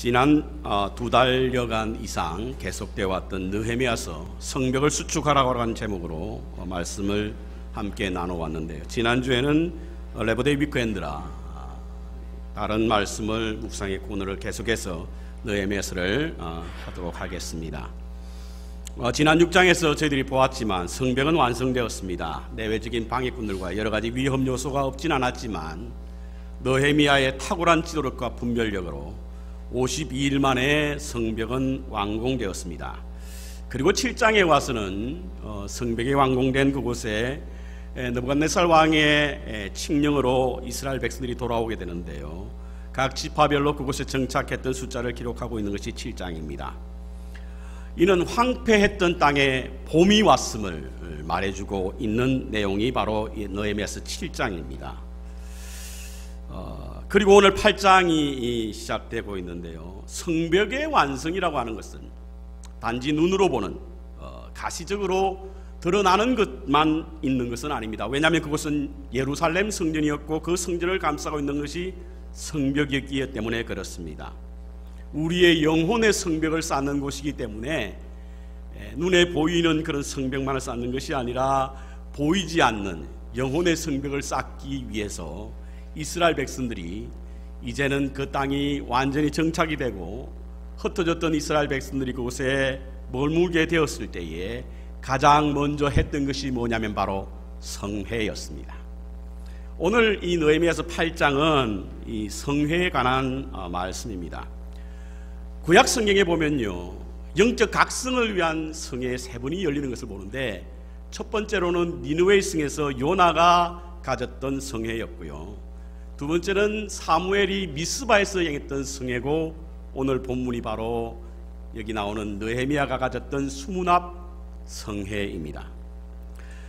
지난 2달여간 이상 계속되어 왔던 느헤미야서 성벽을 수축하라고 하는 제목으로 말씀을 함께 나눠왔는데요. 지난주에는 레버데이 위크엔드라 다른 말씀을 묵상했고 오늘을 계속해서 느헤미야서를 하도록 하겠습니다. 지난 6장에서 저희들이 보았지만 성벽은 완성되었습니다. 내외적인 방해꾼들과 여러가지 위험 요소가 없진 않았지만 느헤미야의 탁월한 지도력과 분별력으로 52일 만에 성벽은 완공되었습니다. 그리고 7장에 와서는 성벽이 완공된 그곳에 느부갓네살 왕의 칙령으로 이스라엘 백성들이 돌아오게 되는데요. 각 지파별로 그곳에 정착했던 숫자를 기록하고 있는 것이 7장입니다. 이는 황폐했던 땅에 봄이 왔음을 말해주고 있는 내용이 바로 느헤미야서 7장입니다. 그리고 오늘 8장이 시작되고 있는데요. 성벽의 완성이라고 하는 것은 단지 눈으로 보는 가시적으로 드러나는 것만 있는 것은 아닙니다. 왜냐하면 그것은 예루살렘 성전이었고 그 성전을 감싸고 있는 것이 성벽이었기 때문에 그렇습니다. 우리의 영혼의 성벽을 쌓는 곳이기 때문에 눈에 보이는 그런 성벽만을 쌓는 것이 아니라 보이지 않는 영혼의 성벽을 쌓기 위해서 이스라엘 백성들이 이제는 그 땅이 완전히 정착이 되고 흩어졌던 이스라엘 백성들이 그곳에 머물게 되었을 때에 가장 먼저 했던 것이 뭐냐면 바로 성회였습니다. 오늘 이 느헤미야서 8장은 이 성회에 관한 말씀입니다. 구약 성경에 보면요, 영적 각성을 위한 성회의 세 번이 열리는 것을 보는데, 첫 번째로는 니느웨의 성에서 요나가 가졌던 성회였고요, 두 번째는 사무엘이 미스바에서 행했던 성회고, 오늘 본문이 바로 여기 나오는 느헤미야가 가졌던 수문앞 성회입니다.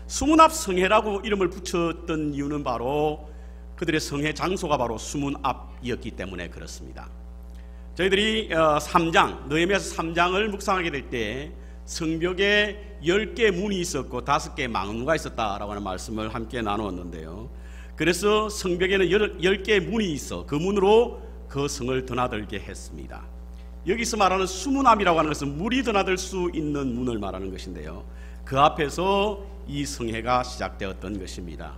수문앞 성회라고 이름을 붙였던 이유는 바로 그들의 성회 장소가 바로 수문 앞이었기 때문에 그렇습니다. 저희들이 3장, 느헤미야서 3장을 묵상하게 될 때 성벽에 10개 문이 있었고 5개의 망루가 있었다라고 하는 말씀을 함께 나누었는데요. 그래서 성벽에는 10개의 문이 있어 그 문으로 그 성을 드나들게 했습니다. 여기서 말하는 수문앞이라고 하는 것은 물이 드나들 수 있는 문을 말하는 것인데요, 그 앞에서 이 성회가 시작되었던 것입니다.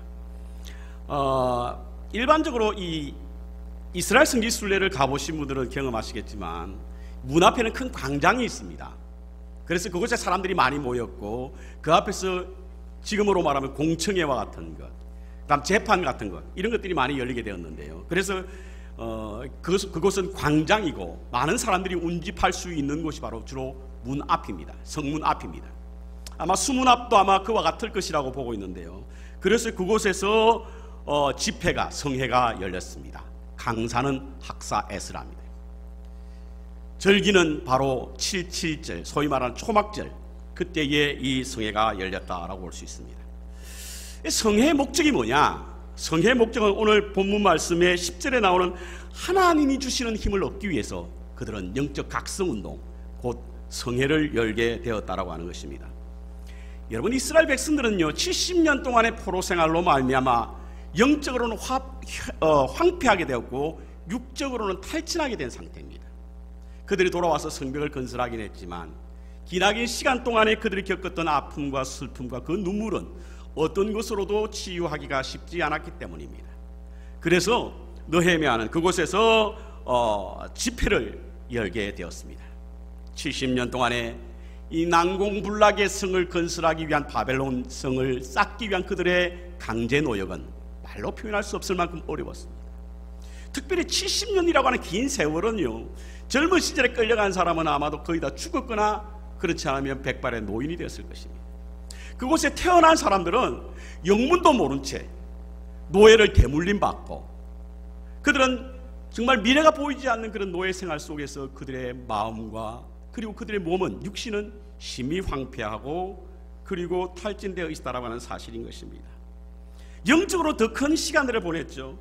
일반적으로 이 이스라엘 성지 순례를 가보신 분들은 경험하시겠지만 문 앞에는 큰 광장이 있습니다. 그래서 그곳에 사람들이 많이 모였고 그 앞에서 지금으로 말하면 공청회와 같은 것, 그다음 재판 같은 것, 이런 것들이 많이 열리게 되었는데요. 그래서 그곳은 광장이고 많은 사람들이 운집할 수 있는 곳이 바로 주로 문 앞입니다. 성문 앞입니다. 아마 수문 앞도 아마 그와 같을 것이라고 보고 있는데요. 그래서 그곳에서 집회가, 성회가 열렸습니다. 강사는 학사 에스라입니다. 절기는 바로 7.7절, 소위 말하는 초막절, 그때에 이 성회가 열렸다라고 볼 수 있습니다. 성회의 목적이 뭐냐? 성회의 목적은 오늘 본문 말씀의 10절에 나오는 하나님이 주시는 힘을 얻기 위해서 그들은 영적 각성운동, 곧 성회를 열게 되었다라고 하는 것입니다. 여러분, 이스라엘 백성들은요 70년 동안의 포로 생활로 말미암아 영적으로는 황폐하게 되었고 육적으로는 탈진하게 된 상태입니다. 그들이 돌아와서 성벽을 건설하긴 했지만 기나긴 시간 동안에 그들이 겪었던 아픔과 슬픔과 그 눈물은 어떤 것으로도 치유하기가 쉽지 않았기 때문입니다. 그래서 느헤미야는 그곳에서 집회를 열게 되었습니다. 70년 동안에 이 난공불락의 성을 건설하기 위한 바벨론 성을 쌓기 위한 그들의 강제 노역은 말로 표현할 수 없을 만큼 어려웠습니다. 특별히 70년이라고 하는 긴 세월은요, 젊은 시절에 끌려간 사람은 아마도 거의 다 죽었거나 그렇지 않으면 백발의 노인이 되었을 것입니다. 그곳에 태어난 사람들은 영문도 모른 채 노예를 대물림 받고, 그들은 정말 미래가 보이지 않는 그런 노예 생활 속에서 그들의 마음과 그리고 그들의 몸은, 육신은 심히 황폐하고 그리고 탈진되어 있다라고 하는 사실인 것입니다. 영적으로 더 큰 시간들을 보냈죠.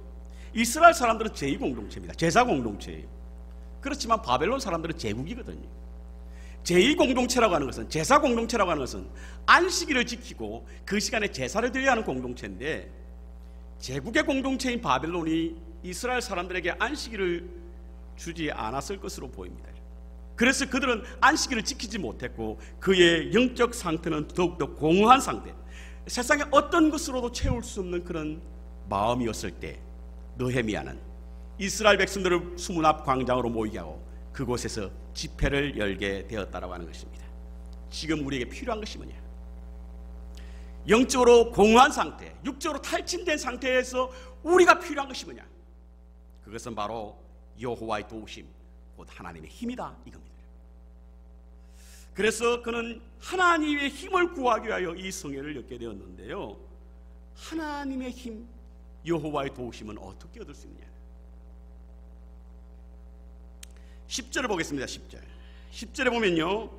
이스라엘 사람들은 제2공동체입니다. 제사공동체예요. 그렇지만 바벨론 사람들은 제국이거든요. 제2공동체라고 하는 것은, 제사공동체라고 하는 것은 안식일을 지키고 그 시간에 제사를 드려야 하는 공동체인데, 제국의 공동체인 바벨론이 이스라엘 사람들에게 안식일을 주지 않았을 것으로 보입니다. 그래서 그들은 안식일을 지키지 못했고 그의 영적 상태는 더욱더 공허한 상태, 세상에 어떤 것으로도 채울 수 없는 그런 마음이었을 때 느헤미야는 이스라엘 백성들을 수문 앞 광장으로 모이게 하고 그곳에서 집회를 열게 되었다라고 하는 것입니다. 지금 우리에게 필요한 것이 뭐냐? 영적으로 공허한 상태, 육적으로 탈진된 상태에서 우리가 필요한 것이 뭐냐? 그것은 바로 여호와의 도우심, 곧 하나님의 힘이다, 이겁니다. 그래서 그는 하나님의 힘을 구하기 위하여 이 성회를 엮게 되었는데요, 하나님의 힘, 여호와의 도우심은 어떻게 얻을 수 있느냐? 10절을 보겠습니다. 10절에 보면요,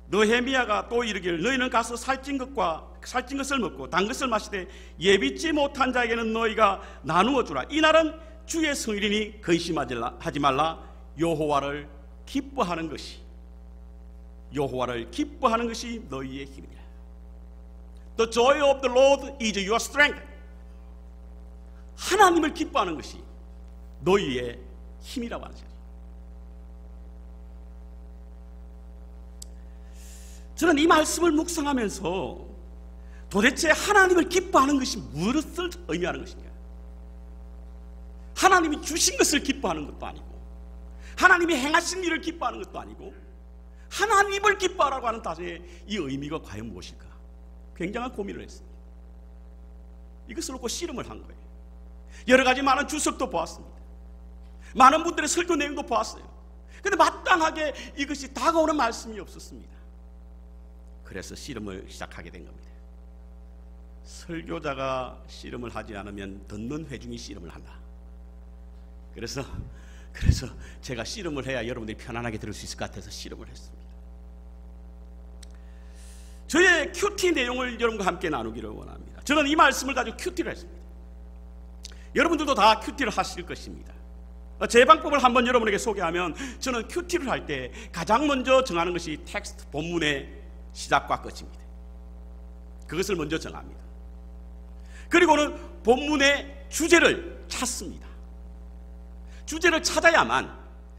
느헤미야가 또 이르기를 너희는 가서 살찐 것을 먹고 단 것을 마시되 예비치 못한 자에게는 너희가 나누어 주라. 이날은 주의 성일이니 근심하지 말라. 여호와를 기뻐하는 것이 너희의 힘이라. The joy of the Lord is your strength. 하나님을 기뻐하는 것이 너희의 힘이라고 하는 것이죠. 저는 이 말씀을 묵상하면서 도대체 하나님을 기뻐하는 것이 무엇을 의미하는 것인가? 하나님이 주신 것을 기뻐하는 것도 아니고, 하나님이 행하신 일을 기뻐하는 것도 아니고, 하나님을 기뻐하라고 하는 단어의 이 의미가 과연 무엇일까? 굉장한 고민을 했습니다. 이것을 놓고 씨름을 한 거예요. 여러 가지 많은 주석도 보았습니다. 많은 분들의 설교 내용도 보았어요. 그런데 마땅하게 이것이 다가오는 말씀이 없었습니다. 그래서 씨름을 시작하게 된 겁니다. 설교자가 씨름을 하지 않으면 듣는 회중이 씨름을 한다. 그래서 제가 씨름을 해야 여러분들이 편안하게 들을 수 있을 것 같아서 씨름을 했습니다. 저의 큐티 내용을 여러분과 함께 나누기를 원합니다. 저는 이 말씀을 가지고 큐티를 했습니다. 여러분들도 다 큐티를 하실 것입니다. 제 방법을 한번 여러분에게 소개하면, 저는 큐티를 할 때 가장 먼저 정하는 것이 텍스트, 본문의 시작과 끝입니다. 그것을 먼저 정합니다. 그리고는 본문의 주제를 찾습니다. 주제를 찾아야만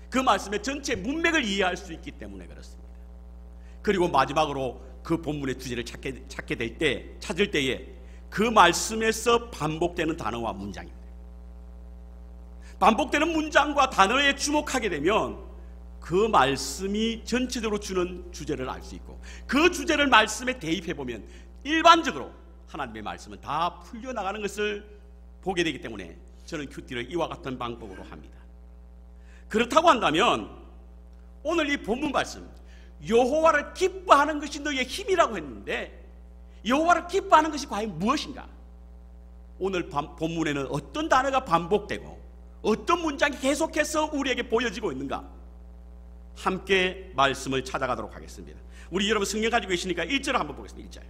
그 말씀의 전체 문맥을 이해할 수 있기 때문에 그렇습니다. 그리고 마지막으로 그 본문의 주제를 찾을 때에 그 말씀에서 반복되는 단어와 문장입니다. 반복되는 문장과 단어에 주목하게 되면 그 말씀이 전체적으로 주는 주제를 알 수 있고, 그 주제를 말씀에 대입해보면 일반적으로 하나님의 말씀은 다 풀려나가는 것을 보게 되기 때문에 저는 큐티를 이와 같은 방법으로 합니다. 그렇다고 한다면 오늘 이 본문 말씀, 여호와를 기뻐하는 것이 너희의 힘이라고 했는데, 여호와를 기뻐하는 것이 과연 무엇인가? 오늘 본문에는 어떤 단어가 반복되고 어떤 문장이 계속해서 우리에게 보여지고 있는가? 함께 말씀을 찾아가도록 하겠습니다. 우리 여러분 성경 가지고 계시니까 1절을 한번 보겠습니다.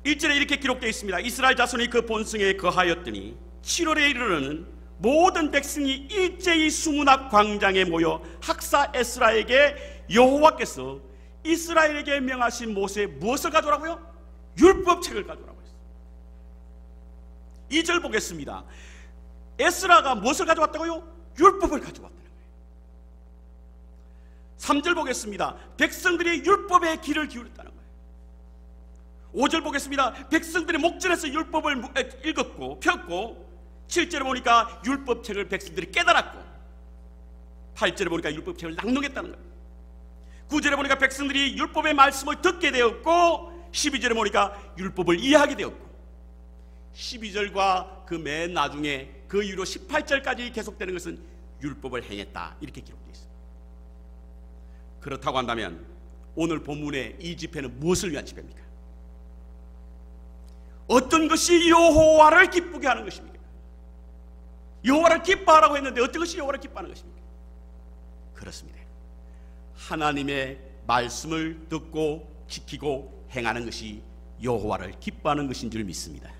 1절에 이렇게 기록되어 있습니다. 이스라엘 자손이 그 본성에 거하였더니 7월에 이르러는 모든 백성이 일제히 수문 앞 광장에 모여 학사 에스라에게 여호와께서 이스라엘에게 명하신 모세에 무엇을 가져오라고요? 율법책을 가져오라고 했어요. 2절 보겠습니다. 에스라가 무엇을 가져왔다고요? 율법을 가져왔다는 거예요. 3절 보겠습니다. 백성들이 율법의 귀를 기울였다는 거예요. 5절 보겠습니다. 백성들이 목전에서 율법을 읽었고 폈고, 7절에 보니까 율법책을 백성들이 깨달았고, 8절에 보니까 율법책을 낭독했다는 거예요. 9절에 보니까 백성들이 율법의 말씀을 듣게 되었고, 12절에 보니까 율법을 이해하게 되었고, 12절과 그 맨 나중에 그 이후로 18절까지 계속되는 것은 율법을 행했다, 이렇게 기록되어 있습니다. 그렇다고 한다면 오늘 본문의 이 집회는 무엇을 위한 집회입니까? 어떤 것이 여호와를 기쁘게 하는 것입니까? 여호와를 기뻐하라고 했는데 어떤 것이 여호와를 기뻐하는 것입니까? 그렇습니다. 하나님의 말씀을 듣고 지키고 행하는 것이 여호와를 기뻐하는 것인 줄 믿습니다.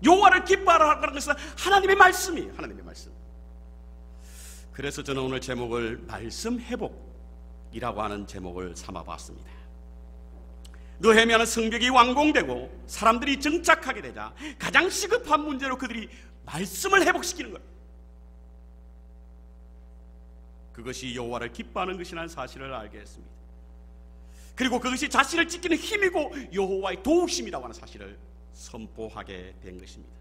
여호와를 기뻐하라는 것은 하나님의 말씀이에요. 하나님의 말씀. 그래서 저는 오늘 제목을 말씀 회복이라고 하는 제목을 삼아봤습니다. 느헤미야는 성벽이 완공되고 사람들이 정착하게 되자 가장 시급한 문제로 그들이 말씀을 회복시키는 거예요. 그것이 여호와를 기뻐하는 것이라는 사실을 알게 했습니다. 그리고 그것이 자신을 지키는 힘이고 여호와의 도우심이라고 하는 사실을 선포하게 된 것입니다.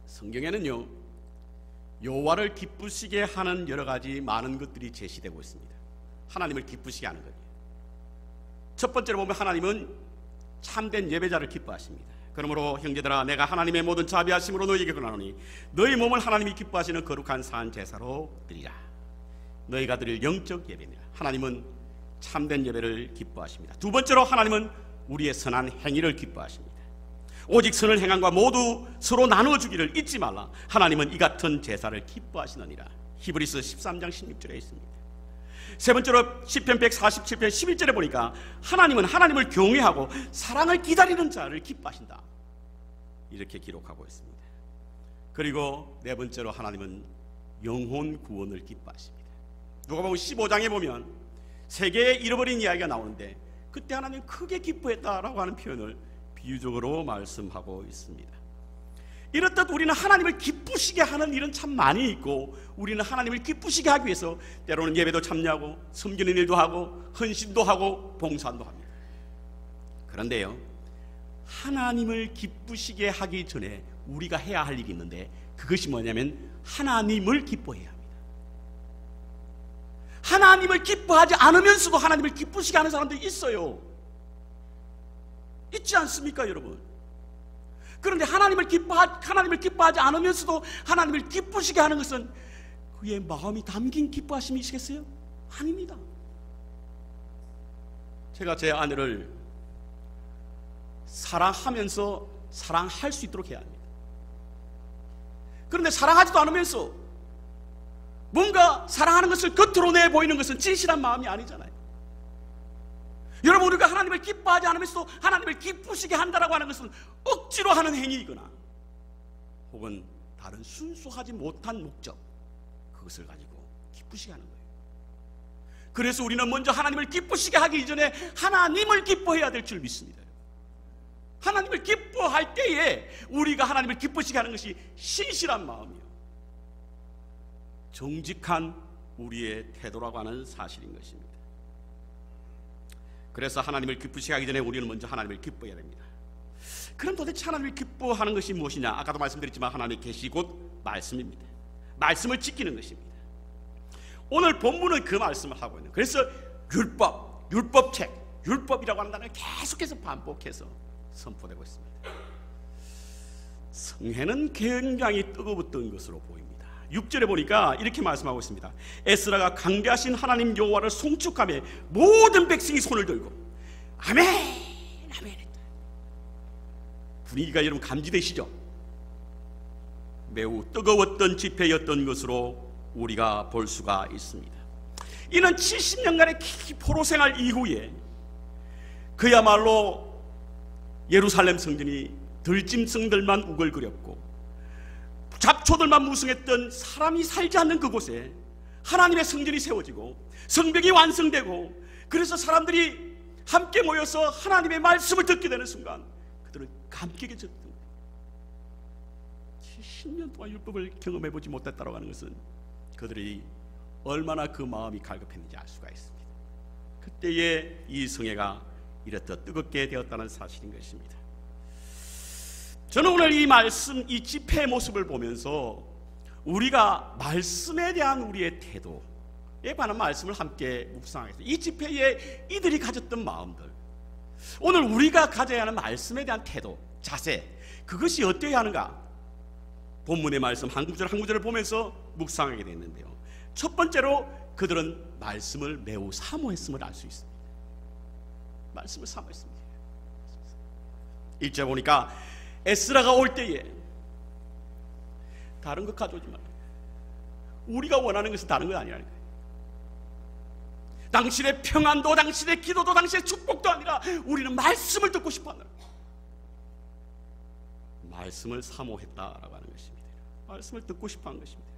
성경에는요, 여호와를 기쁘시게 하는 여러 가지 많은 것들이 제시되고 있습니다. 하나님을 기쁘시게 하는 거예요. 첫 번째로 보면 하나님은 참된 예배자를 기뻐하십니다. 그러므로 형제들아, 내가 하나님의 모든 자비하심으로 너희에게 권하노니 너희 몸을 하나님이 기뻐하시는 거룩한 산 제사로 드리라. 너희가 드릴 영적 예배니라. 하나님은 참된 예배를 기뻐하십니다. 두 번째로 하나님은 우리의 선한 행위를 기뻐하십니다. 오직 선을 행함과 모두 서로 나누어주기를 잊지 말라. 하나님은 이 같은 제사를 기뻐하시느니라. 히브리서 13장 16절에 있습니다. 세 번째로 시편 147편 11절에 보니까 하나님은 하나님을 경외하고 사랑을 기다리는 자를 기뻐하신다, 이렇게 기록하고 있습니다. 그리고 네 번째로 하나님은 영혼 구원을 기뻐하십니다. 누가복음 15장에 보면 세계의 잃어버린 이야기가 나오는데 그때 하나님 크게 기뻐했다라고 하는 표현을 비유적으로 말씀하고 있습니다. 이렇듯 우리는 하나님을 기쁘시게 하는 일은 참 많이 있고, 우리는 하나님을 기쁘시게 하기 위해서 때로는 예배도 참여하고 섬기는 일도 하고 헌신도 하고 봉사도 합니다. 그런데요, 하나님을 기쁘시게 하기 전에 우리가 해야 할 일이 있는데, 그것이 뭐냐면 하나님을 기뻐해야 합니다. 하나님을 기뻐하지 않으면서도 하나님을 기쁘시게 하는 사람들이 있어요. 있지 않습니까, 여러분? 그런데 하나님을 기뻐하지 않으면서도 하나님을 기쁘시게 하는 것은 그의 마음이 담긴 기뻐하심이시겠어요? 아닙니다. 제가 제 아내를 사랑하면서 사랑할 수 있도록 해야 합니다. 그런데 사랑하지도 않으면서 뭔가 사랑하는 것을 겉으로 내 보이는 것은 진실한 마음이 아니잖아요. 여러분, 우리가 하나님을 기뻐하지 않으면서도 하나님을 기쁘시게 한다라고 하는 것은 억지로 하는 행위이거나 혹은 다른 순수하지 못한 목적, 그것을 가지고 기쁘시게 하는 거예요. 그래서 우리는 먼저 하나님을 기쁘시게 하기 이전에 하나님을 기뻐해야 될 줄 믿습니다. 하나님을 기뻐할 때에 우리가 하나님을 기쁘시게 하는 것이 신실한 마음이요, 정직한 우리의 태도라고 하는 사실인 것입니다. 그래서 하나님을 기쁘시게 하기 전에 우리는 먼저 하나님을 기뻐해야 됩니다. 그럼 도대체 하나님을 기뻐하는 것이 무엇이냐? 아까도 말씀드렸지만 하나님의 계시 곧 말씀입니다. 말씀을 지키는 것입니다. 오늘 본문은 그 말씀을 하고 있는, 그래서 율법책, 율법이라고 하는 단어를 계속해서 반복해서 선포되고 있습니다. 성회는 굉장히 뜨거웠던 것으로 보입니다. 6절에 보니까 이렇게 말씀하고 있습니다. 에스라가 강대하신 하나님 여호와를 송축하며 모든 백성이 손을 들고 아멘 아멘 했다. 분위기가 여러분 감지되시죠? 매우 뜨거웠던 집회였던 것으로 우리가 볼 수가 있습니다. 이는 70년간의 포로 생활 이후에 그야말로 예루살렘 성전이 들짐승들만 우글거렸고 잡초들만 무성했던 사람이 살지 않는 그곳에 하나님의 성전이 세워지고 성벽이 완성되고, 그래서 사람들이 함께 모여서 하나님의 말씀을 듣게 되는 순간 그들은 감격에 젖던 거예요. 70년 동안 율법을 경험해보지 못했다고 하는 것은 그들이 얼마나 그 마음이 갈급했는지 알 수가 있습니다. 그때에 이 성회가 이렇듯 뜨겁게 되었다는 사실인 것입니다. 저는 오늘 이 말씀, 이 집회의 모습을 보면서 우리가 말씀에 대한 우리의 태도에 관한 말씀을 함께 묵상하겠습니다. 이 집회에 이들이 가졌던 마음들, 오늘 우리가 가져야 하는 말씀에 대한 태도, 자세, 그것이 어떠해야 하는가? 본문의 말씀 한 구절 한 구절을 보면서 묵상하게 되는데요, 첫 번째로 그들은 말씀을 매우 사모했음을 알 수 있습니다. 말씀을 사모했습니다. 1절 보니까 에스라가 올 때에 다른 것 가져오지 말라. 우리가 원하는 것은 다른 것 아니라는 거예요. 당신의 평안도, 당신의 기도도, 당신의 축복도 아니라 우리는 말씀을 듣고 싶어 한다. 말씀을 사모했다라고 하는 것입니다. 말씀을 듣고 싶어 한 것입니다.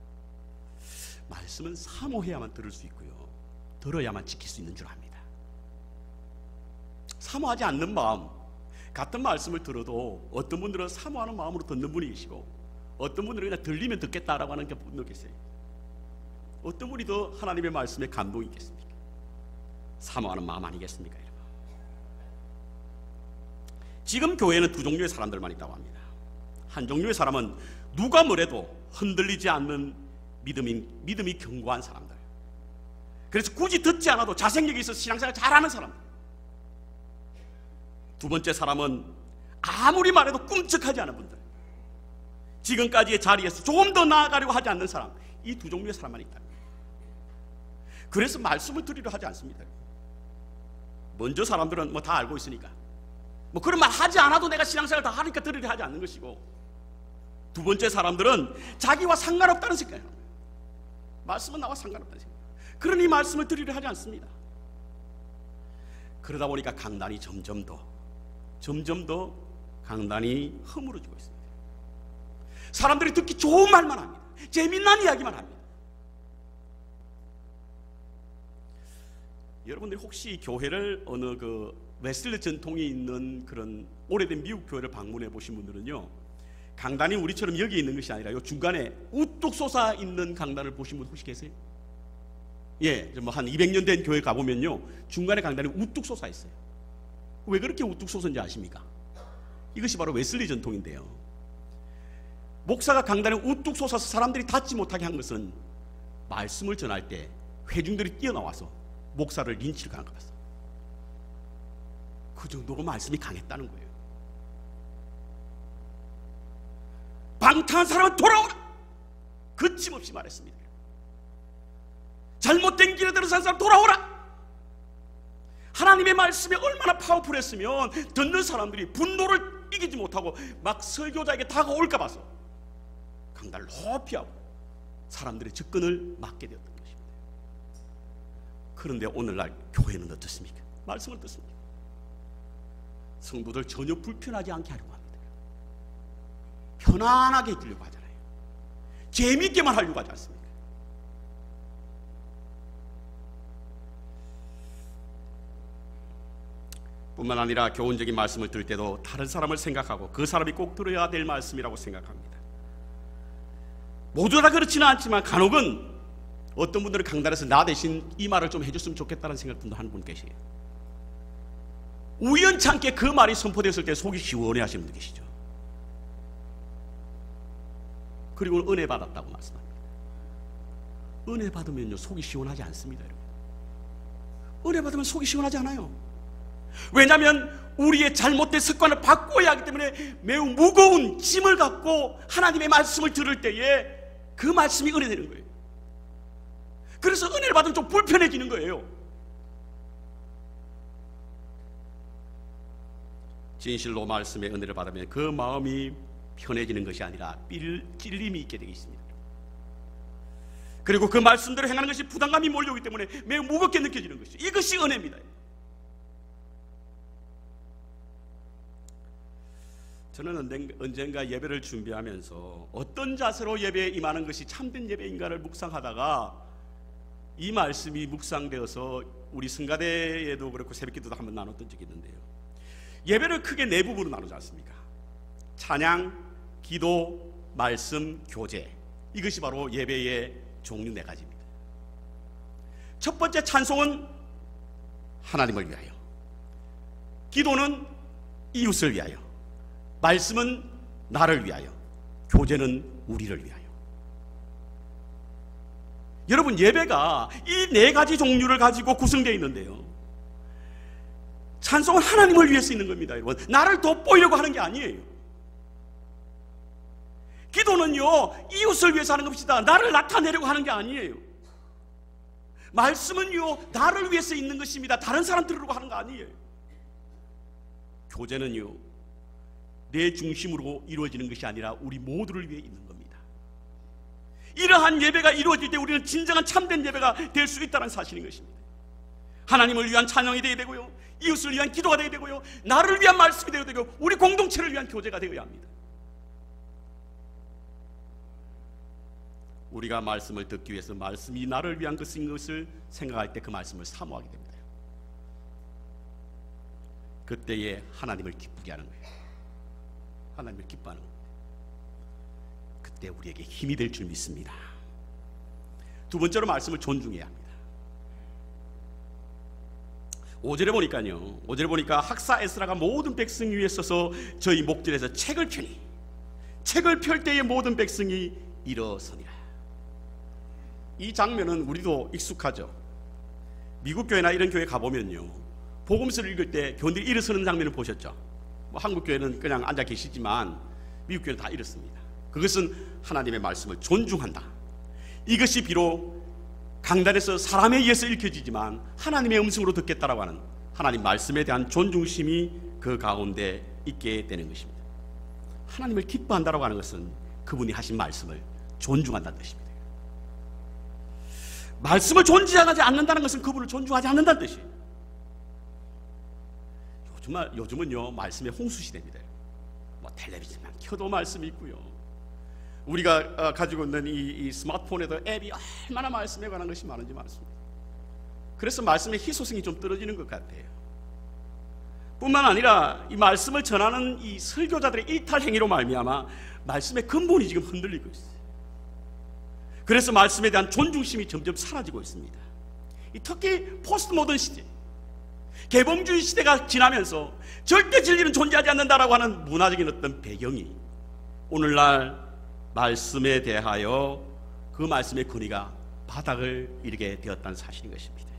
말씀은 사모해야만 들을 수 있고요, 들어야만 지킬 수 있는 줄 압니다. 사모하지 않는 마음, 같은 말씀을 들어도 어떤 분들은 사모하는 마음으로 듣는 분이 계시고 어떤 분들은 그냥 들리면 듣겠다라고 하는 분도 계세요. 어떤 분이 더 하나님의 말씀에 감동이 있겠습니까? 사모하는 마음 아니겠습니까, 여러분? 지금 교회는 두 종류의 사람들만 있다고 합니다. 한 종류의 사람은 누가 뭐래도 흔들리지 않는 믿음이 견고한 사람들. 그래서 굳이 듣지 않아도 자생력이 있어서 신앙생활 잘하는 사람들. 두 번째 사람은 아무리 말해도 꿈쩍하지 않은 분들, 지금까지의 자리에서 조금 더 나아가려고 하지 않는 사람, 이 두 종류의 사람만 있다. 그래서 말씀을 드리려 하지 않습니다. 먼저 사람들은 뭐 다 알고 있으니까 뭐 그런 말 하지 않아도 내가 신앙생활 다 하니까 드리려 하지 않는 것이고, 두 번째 사람들은 자기와 상관없다는 생각이에요. 말씀은 나와 상관없다는 생각. 그러니 말씀을 드리려 하지 않습니다. 그러다 보니까 강단이 점점 더 강단이 허물어지고 있습니다. 사람들이 듣기 좋은 말만 합니다. 재미난 이야기만 합니다. 여러분들이 혹시 교회를 어느 웨슬리 전통이 있는 그런 오래된 미국 교회를 방문해 보신 분들은요, 강단이 우리처럼 여기 있는 것이 아니라 요 중간에 우뚝 솟아 있는 강단을 보신 분 혹시 계세요? 예, 뭐 한 200년 된 교회 가보면요, 중간에 강단이 우뚝 솟아 있어요. 왜 그렇게 우뚝 솟은지 아십니까? 이것이 바로 웨슬리 전통인데요, 목사가 강단에 우뚝 솟아서 사람들이 닿지 못하게 한 것은 말씀을 전할 때 회중들이 뛰어나와서 목사를 린치를 가는 것 같습니다. 그 정도로 말씀이 강했다는 거예요. 방탕한 사람은 돌아오라! 거침없이 말했습니다. 잘못된 길에 들어선 사람 돌아오라! 하나님의 말씀이 얼마나 파워풀했으면 듣는 사람들이 분노를 이기지 못하고 막 설교자에게 다가올까 봐서 강단을 높이 하고 사람들의 접근을 막게 되었던 것입니다. 그런데 오늘날 교회는 어떻습니까? 말씀을 듣습니까? 성도들 전혀 불편하지 않게 하려고 합니다. 편안하게 있으려고 하잖아요. 재미있게만 하려고 하지 않습니까? 뿐만 아니라 교훈적인 말씀을 들을 때도 다른 사람을 생각하고 그 사람이 꼭 들어야 될 말씀이라고 생각합니다. 모두 다 그렇지는 않지만 간혹은 어떤 분들은 강단에서 나 대신 이 말을 좀 해줬으면 좋겠다는 생각도 하는 분 계세요. 우연찮게 그 말이 선포되었을 때 속이 시원해 하시는 분 계시죠. 그리고 은혜 받았다고 말씀합니다. 은혜 받으면요, 속이 시원하지 않습니다, 여러분. 은혜 받으면 속이 시원하지 않아요. 왜냐하면 우리의 잘못된 습관을 바꿔야 하기 때문에 매우 무거운 짐을 갖고 하나님의 말씀을 들을 때에 그 말씀이 은혜되는 거예요. 그래서 은혜를 받으면 좀 불편해지는 거예요. 진실로 말씀의 은혜를 받으면 그 마음이 편해지는 것이 아니라 찔림이 있게 되겠습니다. 그리고 그 말씀대로 행하는 것이 부담감이 몰려오기 때문에 매우 무겁게 느껴지는 것이죠. 이것이 은혜입니다. 저는 언젠가 예배를 준비하면서 어떤 자세로 예배에 임하는 것이 참된 예배인가를 묵상하다가 이 말씀이 묵상되어서 우리 성가대에도 그렇고 새벽기도도 한번 나눴던 적이 있는데요, 예배를 크게 네 부분으로 나누지 않습니까? 찬양, 기도, 말씀, 교제. 이것이 바로 예배의 종류 네 가지입니다. 첫 번째 찬송은 하나님을 위하여, 기도는 이웃을 위하여, 말씀은 나를 위하여, 교제는 우리를 위하여. 여러분, 예배가 이 네 가지 종류를 가지고 구성되어 있는데요, 찬송은 하나님을 위해서 있는 겁니다. 여러분, 나를 돋보이려고 하는 게 아니에요. 기도는요, 이웃을 위해서 하는 것이다. 나를 나타내려고 하는 게 아니에요. 말씀은요, 나를 위해서 있는 것입니다. 다른 사람 들으려고 하는 거 아니에요. 교제는요, 내 중심으로 이루어지는 것이 아니라 우리 모두를 위해 있는 겁니다. 이러한 예배가 이루어질 때 우리는 진정한 참된 예배가 될 수 있다는 사실인 것입니다. 하나님을 위한 찬양이 되어야 되고요, 이웃을 위한 기도가 되어야 되고요, 나를 위한 말씀이 되어야 되고, 우리 공동체를 위한 교제가 되어야 합니다. 우리가 말씀을 듣기 위해서 말씀이 나를 위한 것인 것을 생각할 때 그 말씀을 사모하게 됩니다. 그때에 하나님을 기쁘게 하는 거예요. 하나님을 기뻐하는 거예요. 그때 우리에게 힘이 될 줄 믿습니다. 두 번째로 말씀을 존중해야 합니다. 5절에 보니까요, 5절에 보니까 학사 에스라가 모든 백성 위에 서서 저희 목전에서 책을 펴니 책을 펼 때에 모든 백성이 일어서니라. 이 장면은 우리도 익숙하죠. 미국 교회나 이런 교회 가보면요, 복음서를 읽을 때 교인들이 일어서는 장면을 보셨죠. 뭐 한국 교회는 그냥 앉아 계시지만 미국 교회는 다 일었습니다. 그것은 하나님의 말씀을 존중한다. 이것이 비록 강단에서 사람에 의해서 읽혀지지만 하나님의 음성으로 듣겠다라고 하는 하나님 말씀에 대한 존중심이 그 가운데 있게 되는 것입니다. 하나님을 기뻐한다라고 하는 것은 그분이 하신 말씀을 존중한다는 뜻입니다. 말씀을 존중하지 않는다는 것은 그분을 존중하지 않는다는 뜻이에요. 요즘은요, 말씀의 홍수 시대입니다. 뭐 텔레비전만 켜도 말씀이 있고요, 우리가 가지고 있는 이 스마트폰에도 앱이 얼마나 말씀에 관한 것이 많은지 많습니다. 그래서 말씀의 희소성이 좀 떨어지는 것 같아요. 뿐만 아니라 이 말씀을 전하는 이 설교자들의 일탈 행위로 말미암아 말씀의 근본이 지금 흔들리고 있어요. 그래서 말씀에 대한 존중심이 점점 사라지고 있습니다. 특히 포스트 모던 시대, 개봉주의 시대가 지나면서 절대 진리는 존재하지 않는다라고 하는 문화적인 어떤 배경이 오늘날 말씀에 대하여 그 말씀의 권위가 바닥을 이르게 되었다는 사실인 것입니다.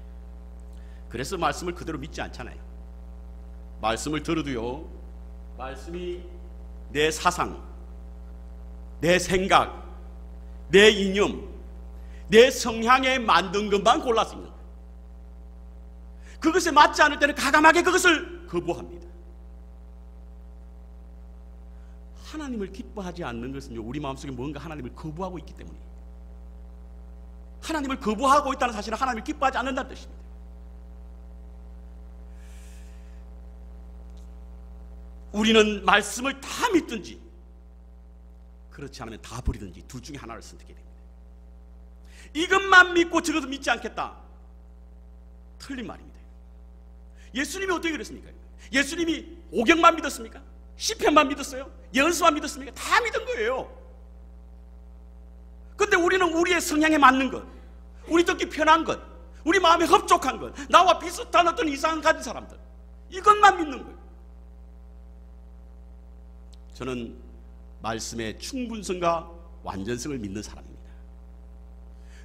그래서 말씀을 그대로 믿지 않잖아요. 말씀을 들어도요, 말씀이 내 사상, 내 생각, 내 이념, 내 성향에 만든 것만 골라서 있는 거예요. 그것에 맞지 않을 때는 가감하게 그것을 거부합니다. 하나님을 기뻐하지 않는 것은요, 우리 마음속에 뭔가 하나님을 거부하고 있기 때문에, 하나님을 거부하고 있다는 사실은 하나님을 기뻐하지 않는다는 뜻입니다. 우리는 말씀을 다 믿든지 그렇지 않으면 다 버리든지 둘 중에 하나를 선택해야 됩니다. 이것만 믿고 저것도 믿지 않겠다, 틀린 말입니다. 예수님이 어떻게 그랬습니까? 예수님이 오경만 믿었습니까? 시편만 믿었어요? 예언서만 믿었습니까? 다 믿은 거예요. 근데 우리는 우리의 성향에 맞는 것, 우리 듣기 편한 것, 우리 마음에 흡족한 것, 나와 비슷한 어떤 이상을 가진 사람들, 이것만 믿는 거예요. 저는 말씀의 충분성과 완전성을 믿는 사람입니다.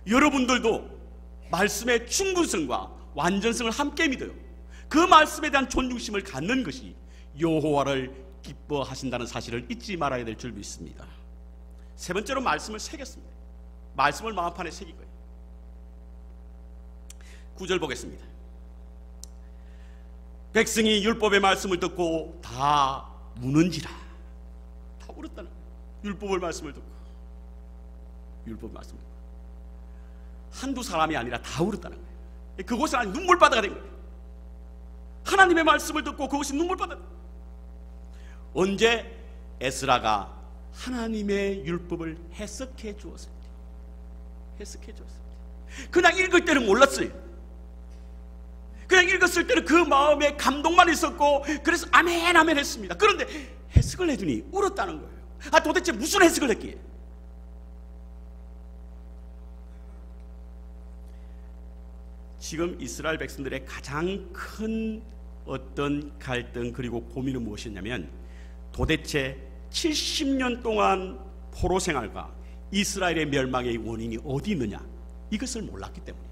여러분들도 말씀의 충분성과 완전성을 함께 믿어요. 그 말씀에 대한 존중심을 갖는 것이 여호와를 기뻐하신다는 사실을 잊지 말아야 될 줄 믿습니다. 세 번째로 말씀을 새겼습니다. 말씀을 마음판에 새긴 거예요. 9절 보겠습니다. 백성이 율법의 말씀을 듣고 다 우는지라. 다 울었다는 거예요. 율법의 말씀을 듣고, 율법 말씀을 듣고 한두 사람이 아니라 다 울었다는 거예요. 그것은 아니 눈물바다가 된 거예요. 하나님의 말씀을 듣고 그것이 눈물바다. 언제? 에스라가 하나님의 율법을 해석해 주었을 때, 해석해 주었을 때. 그냥 읽을 때는 몰랐어요. 그냥 읽었을 때는 그 마음에 감동만 있었고, 그래서 아멘 아멘 했습니다. 그런데 해석을 해주니 울었다는 거예요. 도대체 무슨 해석을 했기에? 지금 이스라엘 백성들의 가장 큰 어떤 갈등 그리고 고민은 무엇이었냐면, 도대체 70년 동안 포로 생활과 이스라엘의 멸망의 원인이 어디 있느냐, 이것을 몰랐기 때문에.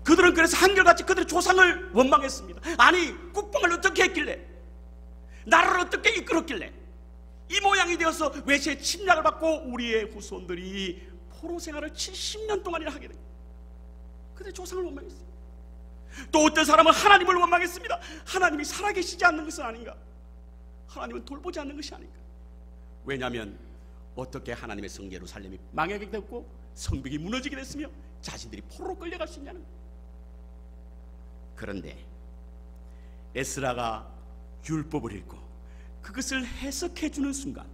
그들은 그래서 한결같이 그들의 조상을 원망했습니다. 아니, 국방을 어떻게 했길래, 나라를 어떻게 이끌었길래 이 모양이 되어서 외세의 침략을 받고 우리의 후손들이 포로 생활을 70년 동안이나 하게 됩니다. 그들의 조상을 원망했어요. 또 어떤 사람은 하나님을 원망했습니다. 하나님이 살아계시지 않는 것은 아닌가, 하나님은 돌보지 않는 것이 아닌가. 왜냐하면 어떻게 하나님의 성 예루살렘이 망하게 됐고 성벽이 무너지게 됐으며 자신들이 포로로 끌려갈 수 있냐는 거예요. 그런데 에스라가 율법을 읽고 그것을 해석해주는 순간,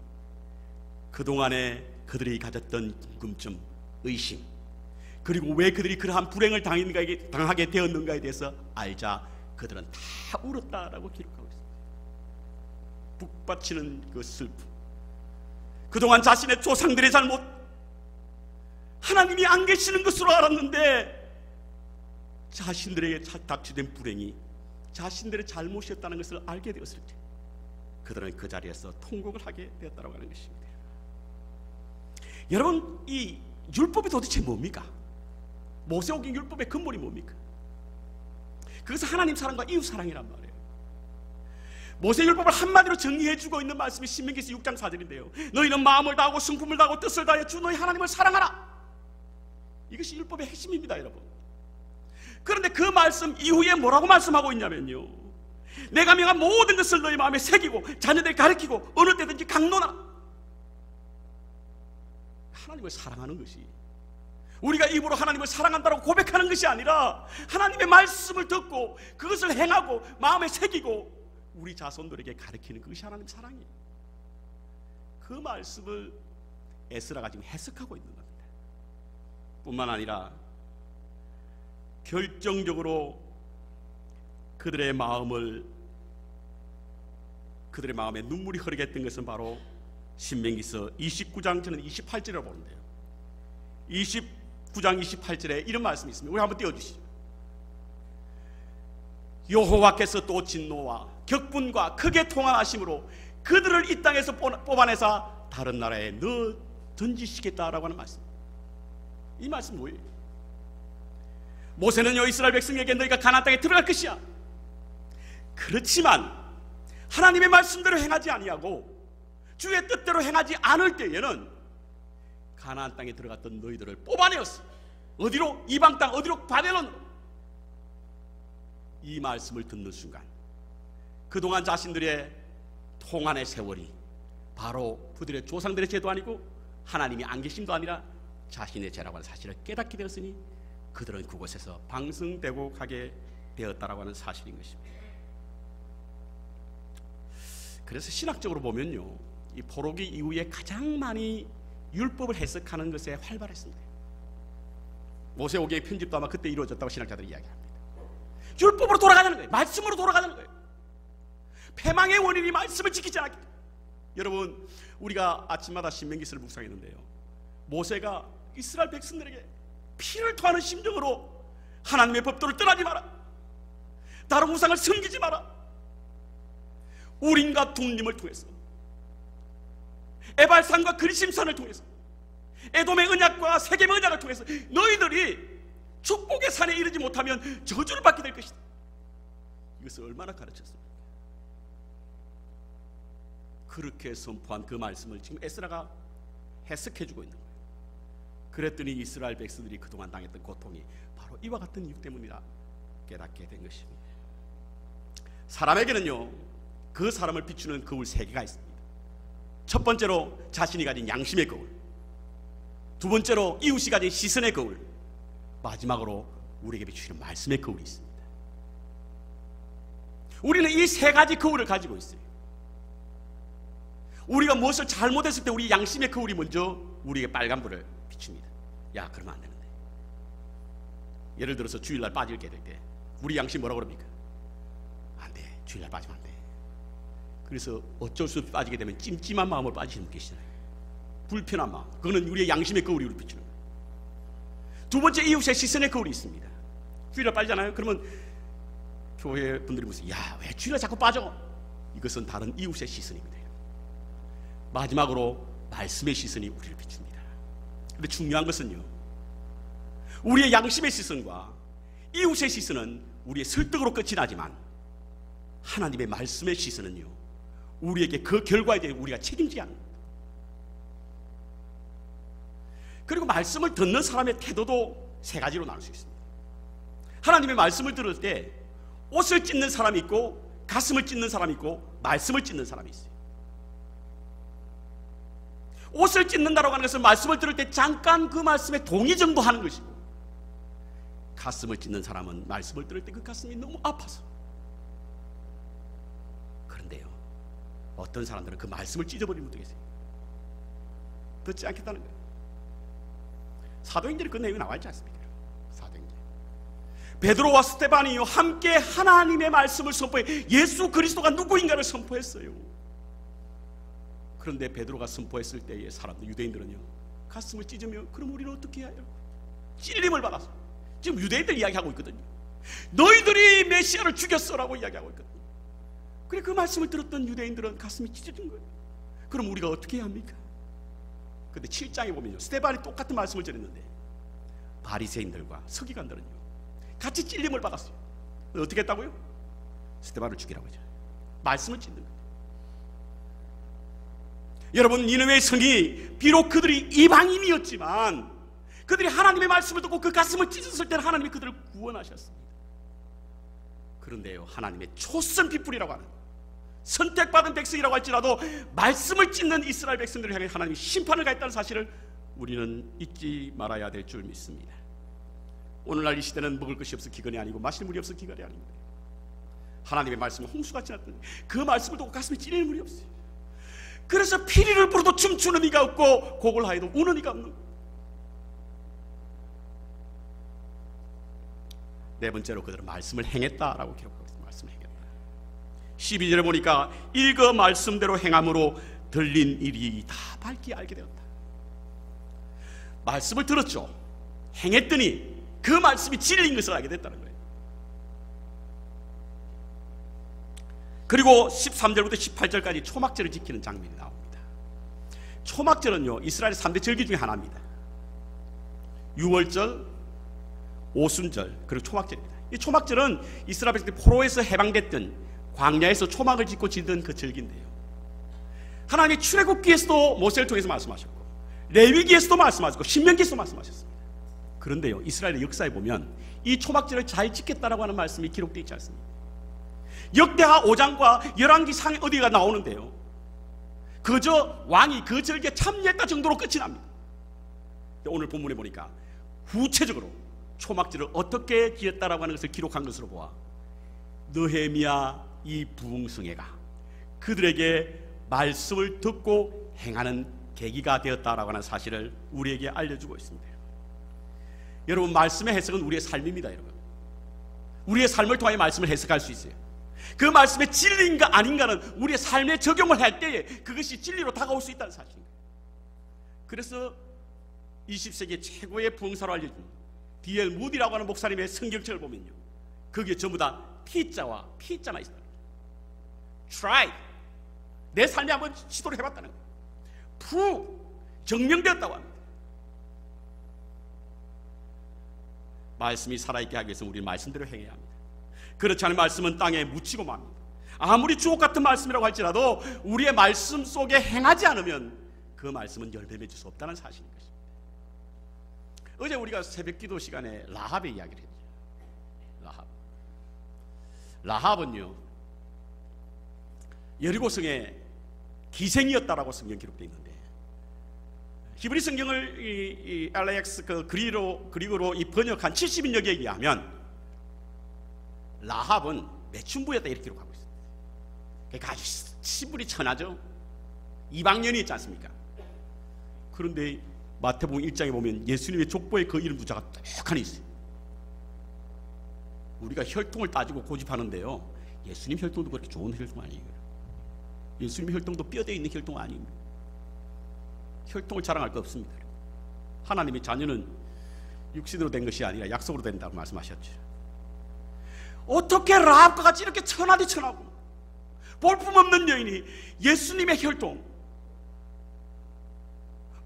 그동안에 그들이 가졌던 궁금증, 의심, 그리고 왜 그들이 그러한 불행을 당하게 되었는가에 대해서 알자 그들은 다 울었다라고 기록하고 있습니다. 북받치는 그 슬픔, 그동안 자신의 조상들의 잘못, 하나님이 안 계시는 것으로 알았는데 자신들에게 닥치된 불행이 자신들의 잘못이었다는 것을 알게 되었을 때 그들은 그 자리에서 통곡을 하게 되었다고 하는 것입니다. 여러분, 이 율법이 도대체 뭡니까? 모세오경 율법의 근본이 뭡니까? 그것은 하나님 사랑과 이웃 사랑이란 말이에요. 모세율법을 한마디로 정리해주고 있는 말씀이 신명기서 6장 4절인데요 너희는 마음을 다하고 성품을 다하고 뜻을 다하여 주 너희 하나님을 사랑하라. 이것이 율법의 핵심입니다, 여러분. 그런데 그 말씀 이후에 뭐라고 말씀하고 있냐면요, 내가 명한 모든 것을 너희 마음에 새기고 자녀들 가르치고 어느 때든지 강론하라. 하나님을 사랑하는 것이, 우리가 입으로 하나님을 사랑한다고 고백하는 것이 아니라 하나님의 말씀을 듣고 그것을 행하고 마음에 새기고 우리 자손들에게 가르치는 그것이 하나님 사랑이에요. 그 말씀을 에스라가 지금 해석하고 있는 겁니다. 뿐만 아니라 결정적으로 그들의 마음에 눈물이 흐르게 했던 것은 바로 신명기서 29장, 저는 28절이라고 보는데요 29장 28절에 이런 말씀이 있습니다. 우리 한번 띄워주시죠. 여호와께서 또 진노와 격분과 크게 통한하심으로 그들을 이 땅에서 뽑아내사 다른 나라에 넣어 던지시겠다라고 하는 말씀. 이 말씀 뭐예요? 모세는요 이스라엘 백성에게 너희가 가나안 땅에 들어갈 것이야. 그렇지만 하나님의 말씀대로 행하지 아니하고 주의 뜻대로 행하지 않을 때에는 가나안 땅에 들어갔던 너희들을 뽑아내었어. 어디로? 이방 땅, 어디로? 바벨론. 이 말씀을 듣는 순간 그동안 자신들의 통한의 세월이 바로 그들의 조상들의 죄도 아니고 하나님이 안 계심도 아니라 자신의 죄라고 하는 사실을 깨닫게 되었으니 그들은 그곳에서 방승되고 가게 되었다라고 하는 사실인 것입니다. 그래서 신학적으로 보면요, 이 포로기 이후에 가장 많이 율법을 해석하는 것에 활발했습니다. 모세오경의 편집도 아마 그때 이루어졌다고 신학자들이 이야기합니다. 율법으로 돌아가자는 거예요. 말씀으로 돌아가자는 거예요. 패망의 원인이 말씀을 지키지 않았기 때문에. 여러분, 우리가 아침마다 신명기서를 묵상했는데요, 모세가 이스라엘 백성들에게 피를 토하는 심정으로 하나님의 법도를 떠나지 마라, 다른 우상을 섬기지 마라, 우림과 둠림을 통해서, 에발산과 그리심산을 통해서, 에돔의 언약과 세겜의 언약을 통해서 너희들이 축복의 산에 이르지 못하면 저주를 받게 될 것이다. 이것을 얼마나 가르쳤습니까? 그렇게 선포한 그 말씀을 지금 에스라가 해석해주고 있는 거예요. 그랬더니 이스라엘 백성들이 그동안 당했던 고통이 바로 이와 같은 이유 때문이라 깨닫게 된 것입니다. 사람에게는요, 그 사람을 비추는 거울 세 개가 있습니다. 첫 번째로 자신이 가진 양심의 거울, 두 번째로 이웃이 가진 시선의 거울, 마지막으로 우리에게 비추시는 말씀의 거울이 있습니다. 우리는 이 세 가지 거울을 가지고 있어요. 우리가 무엇을 잘못했을 때 우리 양심의 거울이 먼저 우리에게 빨간불을 비춥니다. 야, 그러면 안 되는데. 예를 들어서 주일날 빠지게 될 때 우리 양심 뭐라고 그럽니까? 안 돼, 주일날 빠지면 안 돼. 그래서 어쩔 수 없이 빠지게 되면 찜찜한 마음으로 빠지시는 분 계시잖아요. 불편한 마음, 그거는 우리의 양심의 거울이 우리를 비추는 거예요. 두 번째, 이웃의 시선의 거울이 있습니다. 주일날 빠지잖아요. 그러면 교회 분들이 묻어요. 야, 왜 주일날 자꾸 빠져? 이것은 다른 이웃의 시선입니다. 마지막으로 말씀의 시선이 우리를 비춥니다. 그런데 중요한 것은요, 우리의 양심의 시선과 이웃의 시선은 우리의 설득으로 끝이 나지만 하나님의 말씀의 시선은요, 우리에게 그 결과에 대해 우리가 책임지지 않는 겁니다. 그리고 말씀을 듣는 사람의 태도도 세 가지로 나눌 수 있습니다. 하나님의 말씀을 들을 때 옷을 찢는 사람이 있고 가슴을 찢는 사람이 있고 말씀을 찢는 사람이 있어요. 옷을 찢는다라고 하는 것은 말씀을 들을 때 잠깐 그 말씀에 동의 정도 하는 것이고, 가슴을 찢는 사람은 말씀을 들을 때 그 가슴이 너무 아파서. 그런데요, 어떤 사람들은 그 말씀을 찢어버리면 어떻게 해요? 듣지 않겠다는 거예요. 사도행전에 그 내용이 나와 있지 않습니까? 사도행전 베드로와 스데반이요 함께 하나님의 말씀을 선포해 예수 그리스도가 누구인가를 선포했어요. 그런데 베드로가 선포했을 때의 사람들, 유대인들은요 가슴을 찢으며 그럼 우리는 어떻게 해야 해요? 찔림을 받아서 지금 유대인들 이야기하고 있거든요. 너희들이 메시아를 죽였어라고 이야기하고 있거든요. 그래 그 말씀을 들었던 유대인들은 가슴이 찢어진 거예요. 그럼 우리가 어떻게 해야 합니까? 근데 7장에 보면요 스데반이 똑같은 말씀을 전했는데 바리새인들과 서기관들은요 같이 찔림을 받았어요. 어떻게 했다고요? 스데반을 죽이라고 하죠. 말씀을 찢는 거예요. 여러분, 니느웨의 성이 비록 그들이 이방인이었지만 그들이 하나님의 말씀을 듣고 그 가슴을 찢었을 때는 하나님이 그들을 구원하셨습니다. 그런데요 하나님의 초선 핏불이라고 하는 선택받은 백성이라고 할지라도 말씀을 찢는 이스라엘 백성들을 향해 하나님이 심판을 가했다는 사실을 우리는 잊지 말아야 될 줄 믿습니다. 오늘날 이 시대는 먹을 것이 없어 기근이 아니고 마실 물이 없어 기갈이 아닙니다. 하나님의 말씀은 홍수같이 났더니 그 말씀을 두고 가슴이 찔리는 물이 없어요. 그래서 피리를 불어도 춤추는 이가 없고 곡을 하여도 우는 이가 없는 거예요. 네 번째로 그들은 말씀을 행했다라고 기록하고 있습니다. 말씀을 행했다. 12절에 보니까 읽어 말씀대로 행함으로 들린 일이 다 밝게 알게 되었다. 말씀을 들었죠. 행했더니 그 말씀이 진리인 것을 알게 됐다는 거예요. 그리고 13절부터 18절까지 초막절을 지키는 장면이 나옵니다. 초막절은요 이스라엘의 3대 절기 중에 하나입니다. 유월절, 오순절, 그리고 초막절입니다. 이 초막절은 이스라엘 백성들이 포로에서 해방됐던 광야에서 초막을 짓고 지던 그 절기인데요, 하나님이 출애굽기에서도 모세를 통해서 말씀하셨고 레위기에서도 말씀하셨고 신명기에서도 말씀하셨습니다. 그런데요 이스라엘의 역사에 보면 이 초막절을 잘 지켰다라고 하는 말씀이 기록되어 있지 않습니다. 역대하 5장과 열왕기상에 어디가 나오는데요, 그저 왕이 그 절기에 참여했다 정도로 끝이 납니다. 오늘 본문에 보니까 구체적으로 초막절을 어떻게 지었다라고 하는 것을 기록한 것으로 보아 느헤미야 이 부흥성회가 그들에게 말씀을 듣고 행하는 계기가 되었다라고 하는 사실을 우리에게 알려주고 있습니다. 여러분, 말씀의 해석은 우리의 삶입니다. 여러분, 우리의 삶을 통하여 말씀을 해석할 수 있어요. 그 말씀의 진리인가 아닌가는 우리의 삶에 적용을 할 때에 그것이 진리로 다가올 수 있다는 사실입니다. 그래서 20세기 최고의 부흥사로 알려진 D.L. 무디라고 하는 목사님의 성경책을 보면요, 거기에 전부 다 T자와 P자만 있습니다. Try, 내 삶에 한번 시도를 해봤다는 거예요. Prove, 증명되었다고 합니다. 말씀이 살아있게 하기 위해서 우리는 말씀대로 행해야 합니다. 그렇지 않은 말씀은 땅에 묻히고 맙니다. 아무리 주옥 같은 말씀이라고 할지라도 우리의 말씀 속에 행하지 않으면 그 말씀은 열매 맺을 수 없다는 사실인 것입니다. 어제 우리가 새벽 기도 시간에 라합의 이야기를 했죠. 라합은요 여리고성의 기생이었다라고 성경 기록되어 있는데, 히브리 성경을 LAX 그리고로 번역한 70인역에 의하면 라합은 매춘부였다 이렇게 기록하고 있습니다. 그러니까 아주 신분이 천하죠. 이방년이 있지 않습니까? 그런데 마태복음 1장에 보면 예수님의 족보에 그 이름 두자가 쫙하니 있어요. 우리가 혈통을 따지고 고집하는데요, 예수님 혈통도 그렇게 좋은 혈통 아니에요. 예수님 혈통도 뼈대에 있는 혈통 아닙니다. 혈통을 자랑할 거 없습니다. 하나님의 자녀는 육신으로 된 것이 아니라 약속으로 된다고 말씀하셨죠. 어떻게 라합과 같이 이렇게 천하디 천하고 볼품없는 여인이 예수님의 혈통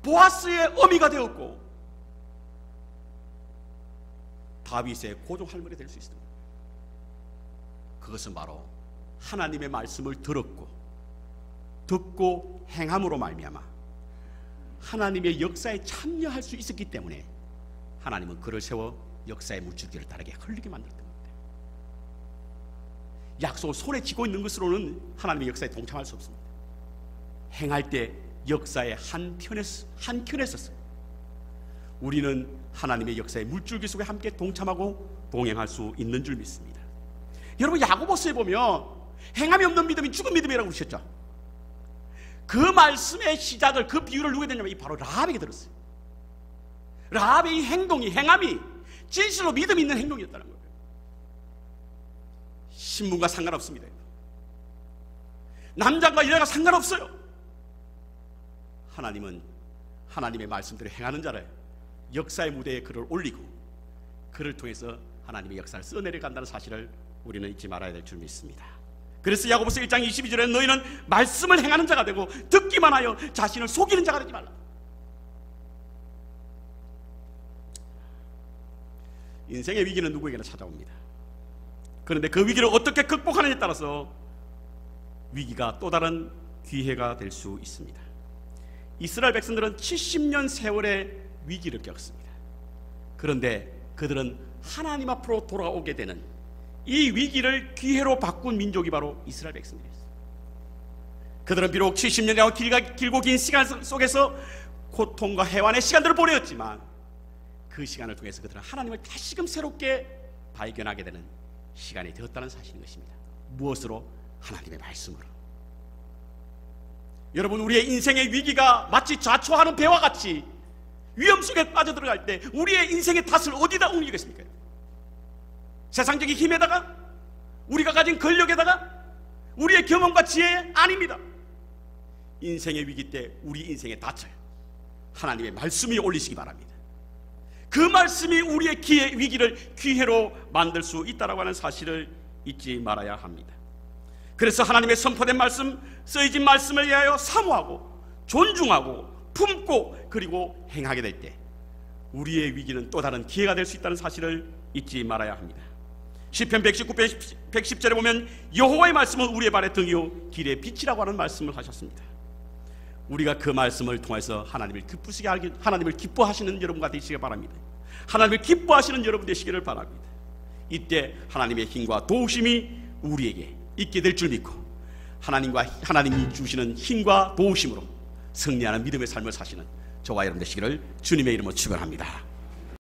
보아스의 어미가 되었고 다윗의 고종 할머니 될 수 있습니다. 그것은 바로 하나님의 말씀을 듣고 행함으로 말미암아 하나님의 역사에 참여할 수 있었기 때문에 하나님은 그를 세워 역사의 물줄기를 다르게 흘리게 만들었던 겁니다. 약속을 손에 쥐고 있는 것으로는 하나님의 역사에 동참할 수 없습니다. 행할 때 역사의 한켠에 서서 우리는 하나님의 역사의 물줄기 속에 함께 동참하고 동행할 수 있는 줄 믿습니다. 여러분, 야고보서에 보면 행함이 없는 믿음이 죽은 믿음이라고 그러셨죠. 그 말씀의 시작을, 그 비유를 누구에 됐냐면 바로 라합에게 들었어요. 라합의 이 행동이, 행함이 진실로 믿음이 있는 행동이었다는 거예요. 신분과 상관없습니다. 남자가 여자가 상관없어요. 하나님은 하나님의 말씀대로 행하는 자를 역사의 무대에 그를 올리고 그를 통해서 하나님의 역사를 써내려간다는 사실을 우리는 잊지 말아야 될 줄 믿습니다. 그래서 야고보서 1장 22절에 너희는 말씀을 행하는 자가 되고 듣기만 하여 자신을 속이는 자가 되지 말라. 인생의 위기는 누구에게나 찾아옵니다. 그런데 그 위기를 어떻게 극복하느냐에 따라서 위기가 또 다른 기회가 될 수 있습니다. 이스라엘 백성들은 70년 세월의 위기를 겪습니다. 그런데 그들은 하나님 앞으로 돌아오게 되는 이 위기를 기회로 바꾼 민족이 바로 이스라엘 백성들이었어요. 그들은 비록 70년이라고 길고 긴 시간 속에서 고통과 해환의 시간들을 보내었지만 그 시간을 통해서 그들은 하나님을 다시금 새롭게 발견하게 되는 시간이 되었다는 사실인 것입니다. 무엇으로? 하나님의 말씀으로. 여러분, 우리의 인생의 위기가 마치 자초하는 배와 같이 위험 속에 빠져들어갈 때 우리의 인생의 탓을 어디다 옮기겠습니까? 세상적인 힘에다가, 우리가 가진 권력에다가, 우리의 경험과 지혜? 아닙니다. 인생의 위기 때 우리 인생의 탓을 하나님의 말씀이 올리시기 바랍니다. 그 말씀이 우리의 위기를 기회로 만들 수 있다고 하는 사실을 잊지 말아야 합니다. 그래서 하나님의 선포된 말씀, 쓰여진 말씀을 위하여 사모하고 존중하고 품고 그리고 행하게 될 때 우리의 위기는 또 다른 기회가 될 수 있다는 사실을 잊지 말아야 합니다. 시편 119편 110절에 보면 여호와의 말씀은 우리의 발의 등이요 길의 빛이라고 하는 말씀을 하셨습니다. 우리가 그 말씀을 통해서 하나님을 기뻐하시는 여러분과 되시기 바랍니다. 하나님을 기뻐하시는 여러분 되시기를 바랍니다. 이때 하나님의 힘과 도우심이 우리에게 있게 될 줄 믿고 하나님이 주시는 힘과 도우심으로 승리하는 믿음의 삶을 사시는 저와 여러분 되시기를 주님의 이름으로 축원합니다.